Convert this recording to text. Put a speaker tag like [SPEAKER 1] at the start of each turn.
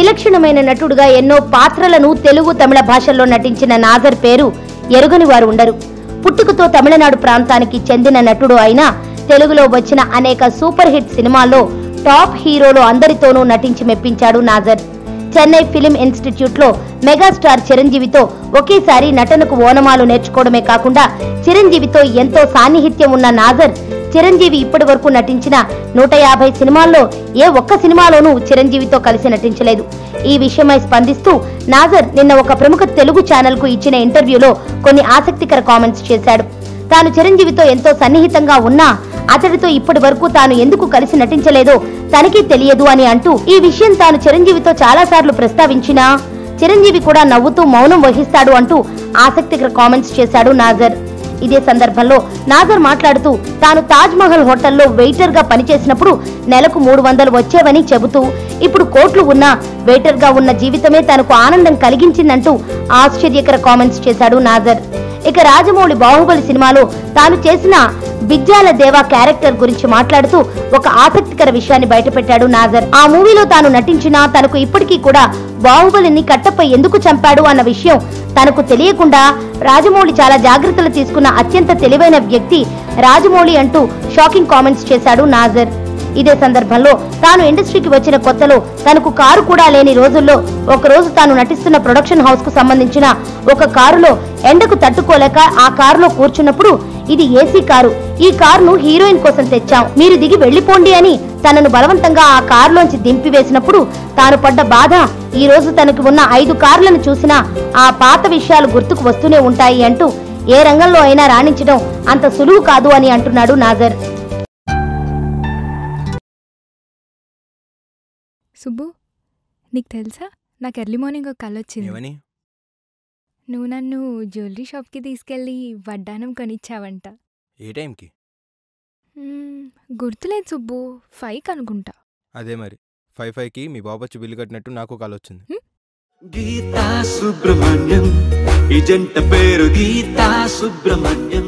[SPEAKER 1] విలక్షణమైన నటుడుగా ఎన్నో పాత్రలను తెలుగు తమిళ భాషల్లో నటించిన నాజర్ పేరు ఎరుగని వారు ఉండరు. పుట్టుకతో తమిళనాడు ప్రాంతానికి చెందిన నటుడు అయినా తెలుగులో వచ్చిన అనేక సూపర్ హిట్ సినిమాల్లో టాప్ హీరోలు అందరితోనూ నటించి మెప్పించాడు నాజర్. చెన్నై ఫిలిం ఇన్స్టిట్యూట్ లో మెగాస్టార్ చిరంజీవితో ఒకేసారి నటనకు ఓనమాలు నేర్చుకోవడమే కాకుండా చిరంజీవితో ఎంతో సాన్నిహిత్యం ఉన్న నాజర్ చిరంజీవి ఇప్పటి వరకు నటించిన 150 సినిమాల్లో ఏ ఒక్క సినిమాలోనూ చిరంజీవితో కలిసి నటించలేదు. ఈ విషయమై స్పందిస్తూ నాజర్ నిన్న ఒక ప్రముఖ తెలుగు ఛానల్ కు ఇచ్చిన ఇంటర్వ్యూలో కొన్ని ఆసక్తికర కామెంట్స్ చేశాడు. తాను చిరంజీవితో ఎంతో సన్నిహితంగా ఉన్నా అతడితో ఇప్పటి వరకు తాను ఎందుకు కలిసి నటించలేదో తనకి తెలియదు అని అంటూ, ఈ విషయం తాను చిరంజీవితో చాలా సార్లు ప్రస్తావించినా చిరంజీవి కూడా నవ్వుతూ మౌనం వహిస్తాడు అంటూ ఆసక్తికర కామెంట్స్ చేశాడు నాజర్. ఇదే సందర్భంలో నాజర్ మాట్లాడుతూ తాను తాజ్ మహల్ హోటల్లో వెయిటర్ గా పనిచేసినప్పుడు నెలకు 300 వచ్చేవని చెబుతూ ఇప్పుడు కోట్లు ఉన్నా వెయిటర్ గా ఉన్న జీవితమే తనకు ఆనందం కలిగించిందంటూ ఆశ్చర్యకర కామెంట్స్ చేశాడు నాజర్. ఇక రాజమౌళి బాహుబలి సినిమాలో తాను చేసిన బిజ్జాల దేవా క్యారెక్టర్ గురించి మాట్లాడుతూ ఒక ఆసక్తికర విషయాన్ని బయటపెట్టాడు నాజర్. ఆ మూవీలో తాను నటించినా తనకు ఇప్పటికీ కూడా బాహుబలిని కట్టపై ఎందుకు చంపాడు అన్న విషయం తనకు తెలియకుండా రాజమౌళి చాలా జాగ్రత్తలు తీసుకున్న అత్యంత తెలివైన వ్యక్తి రాజమౌళి అంటూ షాకింగ్ కామెంట్స్ చేశాడు నాజర్. ఇదే సందర్భంలో తాను ఇండస్ట్రీకి వచ్చిన కొత్తలో తనకు కారు కూడా లేని రోజుల్లో ఒకరోజు తాను నటిస్తున్న ప్రొడక్షన్ హౌస్ కు సంబంధించిన ఒక కారులో ఎండకు తట్టుకోలేక ఆ కారులో కూర్చున్నప్పుడు ఇది ఏసీ కారు, ఈ కారును హీరోయిన్ కోసం తెచ్చాం, మీరు దిగి వెళ్లిపోండి అని తనను బలవంతంగా ఆ కారులోంచి దింపివేసినప్పుడు తాను పడ్డ బాధ ఈ రోజు తనకు ఉన్న 5 కార్లను చూసినా ఆ పాత విషయాలు గుర్తుకు వస్తూనే ఉంటాయి అంటూ ఏ రంగంలో అయినా రాణించడం అంత సులువు కాదు అని అంటున్నాడు నాజర్.
[SPEAKER 2] సుబ్బు, నీకు తెలుసా నాకు ఎర్లీ మార్నింగ్ ఒక కల వచ్చింది. నువ్వు నన్ను జ్యువెలరీ షాప్కి తీసుకెళ్ళి వడ్డానం కొనిచ్చావంట.
[SPEAKER 3] ఏ టైంకి?
[SPEAKER 2] గుర్తులేదు సుబ్బు, 5కి అనుకుంటా.
[SPEAKER 3] అదే మరి 5కి మీ బాబొచ్చి బిల్లు కట్టినట్టు నాకు కాల్ వచ్చింది.
[SPEAKER 4] గీతా సుబ్రహ్మణ్యం, ఈ జంట పేరు గీతా సుబ్రహ్మణ్యం.